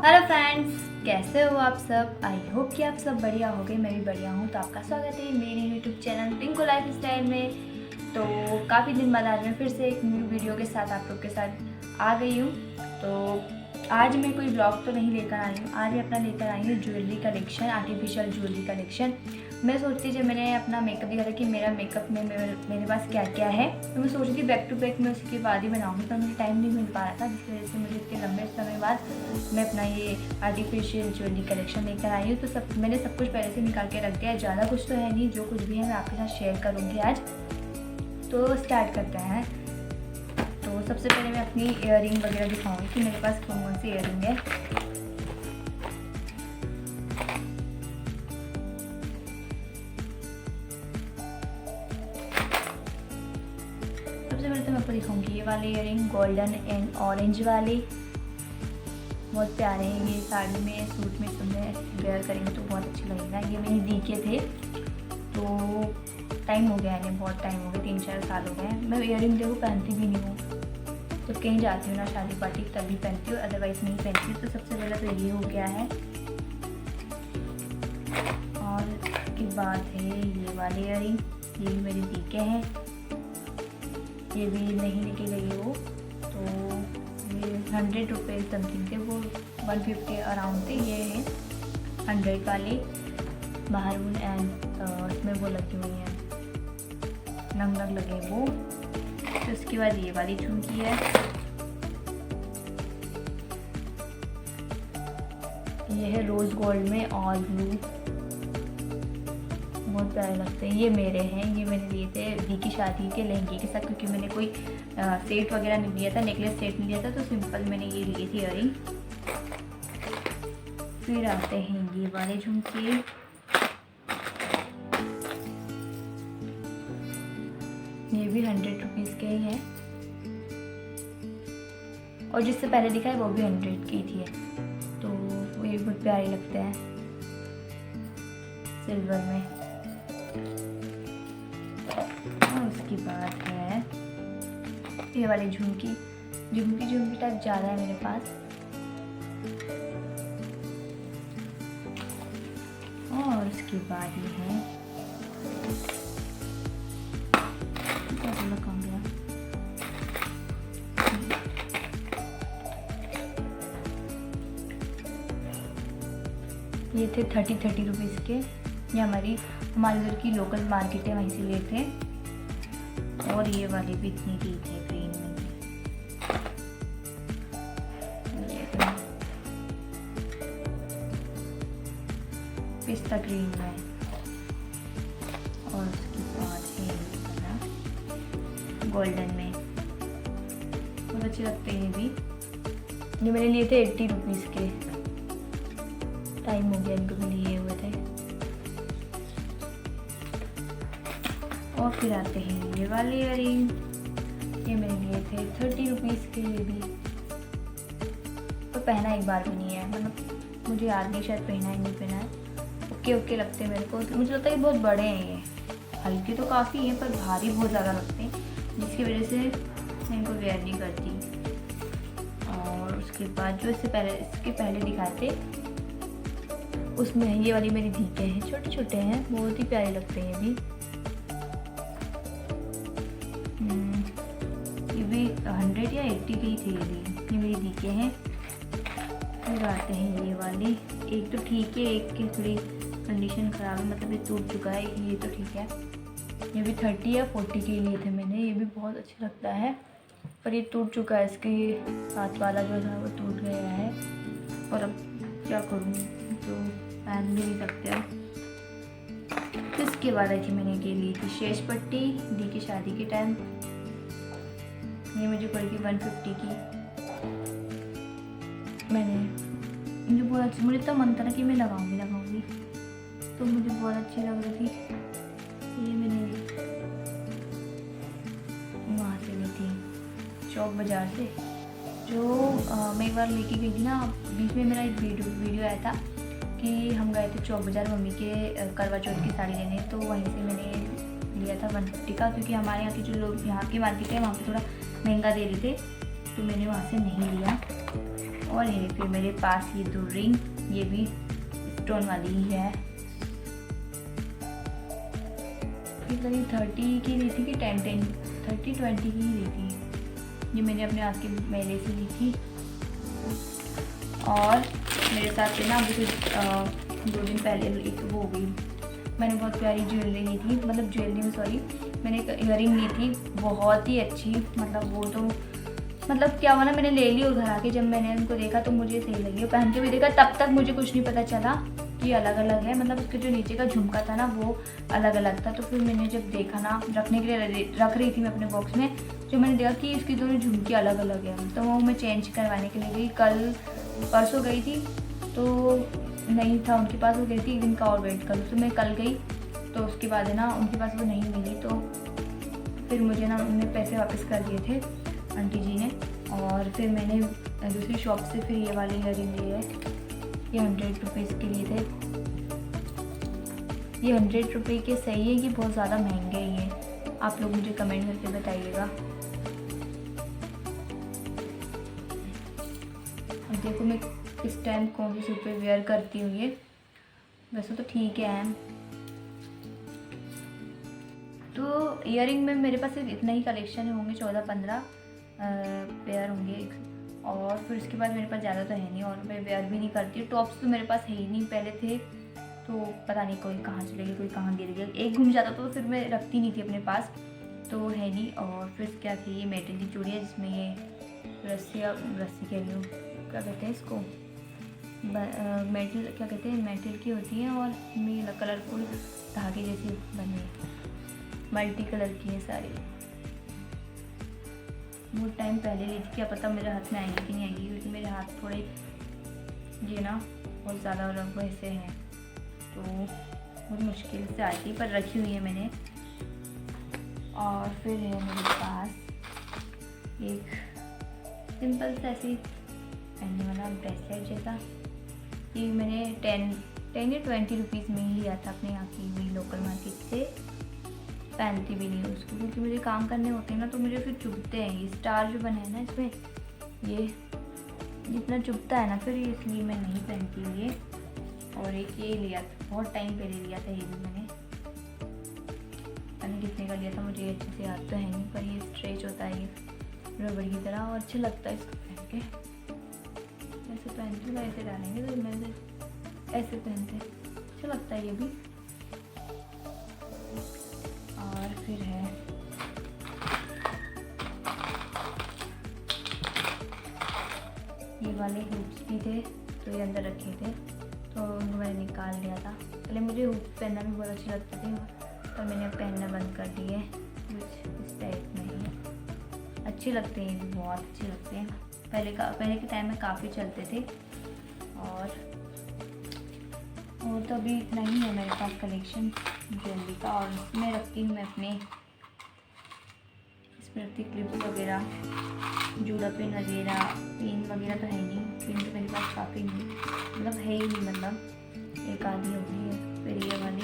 Hello friends, कैसे हो आप सब। आई होप कि आप सब बढ़िया हो गए। मैं भी बढ़िया हूँ। तो आपका स्वागत है मेरे YouTube channel Tinku life style में। तो काफ़ी दिन बाद आज मैं फिर से एक न्यू वीडियो के साथ आप लोग के साथ आ गई हूँ। तो आज मैं कोई ब्लॉग तो नहीं लेकर आई हूँ। आज मैं अपना लेकर आई हूँ jewellery collection, artificial jewellery collection. मैं सोचती जब मैंने अपना मेकअप दिखा था कि मेरा मेकअप में मेरे पास क्या क्या है, तो मैं सोच रही थी बैक टू बैक मैं उसके बाद ही बनाऊँगी, पर मुझे टाइम नहीं मिल पा रहा था, जिसकी वजह से मुझे इतने लंबे समय बाद मैं अपना ये आर्टिफिशियल ज्वेलरी कलेक्शन लेकर आई हूँ। तो मैंने सब कुछ पहले से निकाल के रख दिया है। ज़्यादा कुछ तो है नहीं, जो कुछ भी है मैं आपके साथ शेयर करूँगी आज। तो स्टार्ट करते हैं। तो सबसे पहले मैं अपनी इयररिंग वगैरह दिखाऊंगी कि मेरे पास कौन कौन सी इयररिंग है। सबसे पहले तो मैं आपको दिखाऊंगी ये वाले इयररिंग, गोल्डन एंड ऑरेंज वाले। बहुत प्यारे हैं ये, साड़ी में सूट में सब में वेयर करेंगे तो बहुत अच्छे लगेगा। ये मेरी दी के थे, तो टाइम हो गया है, बहुत टाइम हो गया, 3-4 साल हो गए हैं। मैं इयररिंग देखो पहनती भी नहीं हूँ, तो कहीं जाती हूँ ना शादी पार्टी तभी पहनती हूँ, अदरवाइज़ नहीं पहनती। तो सबसे पहले तो ये हो गया है। और की बात है ये वाले इयररिंग, ये भी मेरी दी के हैं, ये भी नहीं लेके गई वो। तो ये 100 रुपये समथिंग थे, वो 150 अराउंड थे। ये है 100 वाले महरून एंड इसमें वो लगी हुई हैं, नग नग लगे वो। तो उसके बाद ये वाली झुमकी है, ये है रोज़ गोल्ड में और ब्लू, बहुत प्यारे लगते हैं। ये मेरे हैं, ये मैंने लिए थे दी की शादी के लहंगे के साथ, क्योंकि मैंने कोई सेट वगैरह नहीं लिया था, नेकलेस सेट नहीं लिया था, तो सिंपल मैंने ये लिए थी इयररिंग। फिर आते हैं ये वाले झुमके, ये भी 100 रुपीज़ के ही है, और जिससे पहले दिखा है वो भी 100 की थी। तो वो ये बहुत प्यारे लगते हैं सिल्वर में। और उसकी बात है ये वाली झुमकी टाइप ज़्यादा है मेरे पास। और उसके बाद ये है, ये थे 30 रुपीज़ के। ये हमारे इधर की लोकल मार्केट है, वहीं से लिए थे। और ये वाले भी इतनी की थे, ग्रीन में, पिस्ता ग्रीन में। और उसके बाद है गोल्डन में, बहुत अच्छे लगते हैं ये भी। ये मैंने लिए थे 80 रुपीज़ के, टाइम हो गया इनको भी लिए हुए थे। और फिर आते हैं ये वाले इयररिंग, ये मैंने लिए थे 30 रुपीज़ के। ये भी तो पहना एक बार भी नहीं है, मतलब मुझे याद नहीं, शायद पहना ही नहीं पहना है। ओके लगते हैं मेरे को, मुझे लगता है कि बहुत बड़े हैं ये, हल्के तो काफ़ी हैं पर भारी बहुत ज़्यादा लगते हैं, जिसकी वजह से मैं इनको वेयर नहीं करती। और उसके बाद जो इसके पहले दिखाए थे उसमें ये वाली मेरी दी के हैं, छोटे छोटे हैं, बहुत ही प्यारे लगते हैं ये भी। ये भी 100 या 80 की थे, ये मेरी दी के हैं। फिर आते हैं ये वाली, एक तो ठीक है, एक की थोड़ी कंडीशन ख़राब है, मतलब ये टूट चुका है, ये तो ठीक है। ये भी 30 या 40 के लिए थे मैंने, ये भी बहुत अच्छा लगता है, पर ये टूट चुका है, इसके हाथ वाला जो था वो टूट गया है, और अब क्या करूँ, तो पहन भी नहीं सकते अब। तो इसके बाद आई थी मैंने ये ली थी शेष पट्टी दी की शादी के टाइम, ये मुझे पड़ी थी 150 की। मुझे बहुत अच्छी, मुझे तो मन था कि मैं लगाऊंगी, तो मुझे बहुत अच्छी लग रही थी। ये मैंने वहाँ से ली थी चौक बाज़ार से, जो मैं एक बार लेके गई थी ना। बीच में मेरा एक वीडियो आया था कि हम गए थे चौक बाज़ार मम्मी के करवा चौथ की साड़ी लेने, तो वहीं से मैंने लिया था 150 का, क्योंकि हमारे यहाँ के जो लोग यहाँ की मार्केट है वहाँ पे थोड़ा महंगा दे रहे थे। तो मैंने वहाँ से नहीं लिया। और ये फिर मेरे पास ये 2 रिंग, ये भी स्टोन वाली ही है। ये करीब 30 की ली थी कि 30-20 की ही ली थी। ये मैंने अपने हाथ के मेले से ली थी। और मेरे साथ में ना अभी कुछ 2 दिन पहले एक वो हो गई, मैंने बहुत प्यारी ज्वेलरी ली थी, मतलब ज्वेलरी में सॉरी, मैंने एक इयरिंग ली थी बहुत ही अच्छी। मतलब वो तो मतलब क्या हुआ ना, मैंने ले ली और घर आके जब मैंने उनको देखा तो मुझे सही लगी, और पहन के भी देखा तब तक मुझे कुछ नहीं पता चला कि अलग अलग है। मतलब उसके जो नीचे का झुमका था ना वो अलग अलग था। तो फिर मैंने जब देखा ना, रखने के लिए रख रही थी मैं अपने बॉक्स में, जो मैंने देखा कि इसकी दोनों झुमकी अलग अलग है, तो वो मैं चेंज करवाने के लिए गई। परसों गई थी तो नहीं था उनके पास, वो गई थी 1 दिन का और वेट कर लो। तो मैं कल गई तो उसके बाद है ना उनके पास वो नहीं मिली। तो फिर मुझे ना उन्होंने पैसे वापस कर दिए थे आंटी जी ने। और फिर मैंने दूसरी शॉप से फिर ये वाले इयरिंग लिए है। ये 100 रुपीज़ के लिए थे। ये 100 रुपये के सही है कि बहुत ज़्यादा महंगे ही है? आप लोग मुझे कमेंट करके बताइएगा। अब देखो मैं इस टाइम कौन सी सूट पे वेयर करती हूँ। ये वैसे तो ठीक है। तो इयरिंग में मेरे पास सिर्फ इतना ही कलेक्शन होंगे, 14-15 पेयर होंगे। और फिर उसके बाद मेरे पास ज़्यादा तो है नहीं, और मैं वेयर भी नहीं करती। टॉप्स तो मेरे पास है ही नहीं, पहले थे तो पता नहीं कोई कहाँ चले गए, कोई कहाँ गिर गया। एक घूम जाता तो फिर मैं रखती नहीं थी अपने पास, तो है नहीं। और फिर क्या थी, ये मेटल की चूड़ी है जिसमें ये रस्सी कह रही हूँ, क्या कहते हैं इसको, मेटल क्या कहते हैं, मेटल की होती है और इसमें कलरफुल धागे जैसे बने हैं, मल्टी कलर की है सारी। बहुत टाइम पहले ली थी, क्या पता मेरे हाथ में आएगी कि नहीं आएगी, क्योंकि मेरे हाथ थोड़े ये ना बहुत ज़्यादा वैसे हैं, तो बहुत मुश्किल से आती, पर रखी हुई है मैंने। और फिर है मेरे पास एक सिंपल सा ऐसी पहनने वाला ब्रेसलेट जैसा। ये मैंने 10 या 20 रुपीज़ में ही लिया था अपने यहाँ की हुई लोकल मार्केट से। पहनती भी नहीं हूँ उसको, क्योंकि मुझे काम करने होते हैं ना तो मुझे फिर चुभते हैं। ये स्टार जो बने हैं ना इसमें, ये जितना चुभता है ना फिर, इसलिए मैं नहीं पहनती हूँ ये। और एक ये लिया था, बहुत टाइम पहले लिया था, ये भी मैंने पता नहीं कितने का लिया था, मुझे अच्छे से याद तो है नहीं, पर ये स्ट्रेच होता है ये रबड़ की तरह, और अच्छा लगता है इसको पहन के। ऐसे पहनती हूँ, ऐसे डालेंगे तो मैं ऐसे पहनते, अच्छा लगता है ये भी। और फिर है ये वाले हुप्स भी थे, तो ये अंदर रखे थे तो उनको मैंने निकाल लिया था। पहले मुझे हुप्स पहनना भी बहुत अच्छे लगते थे, पर मैंने पहनना बंद कर दिए। कुछ इस टाइप में ही अच्छे लगते हैं, ये भी बहुत अच्छे लगते हैं। पहले के टाइम में काफ़ी चलते थे। और तो अभी इतना ही है मेरे पास कलेक्शन ज्वेलरी का। और इसमें रखती हूँ मैं अपने, इसमें रखती क्लिप वगैरह, जूड़ा पिन वगैरह। पिन वगैरह तो है नहीं, पिन तो मेरे पास काफ़ी नहीं, मतलब है ही नहीं, मतलब एक आधी होगी है। फिर ये वाली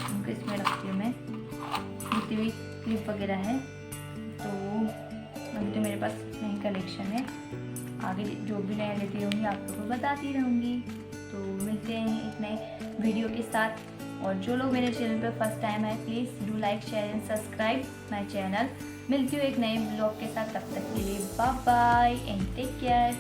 उनको इसमें रखती हूँ मैं, जितनी भी क्लिप वगैरह है। तो अभी तो मेरे पास नई कलेक्शन है, आगे जो भी नया लेती रहूँगी आप लोगों को बताती रहूँगी। तो मिलते हैं एक नए वीडियो के साथ। और जो लोग मेरे चैनल पर फर्स्ट टाइम आए, please do like, share and subscribe my channel. मिलती हूँ एक नए ब्लॉग के साथ, तब तक के लिए bye bye and take care.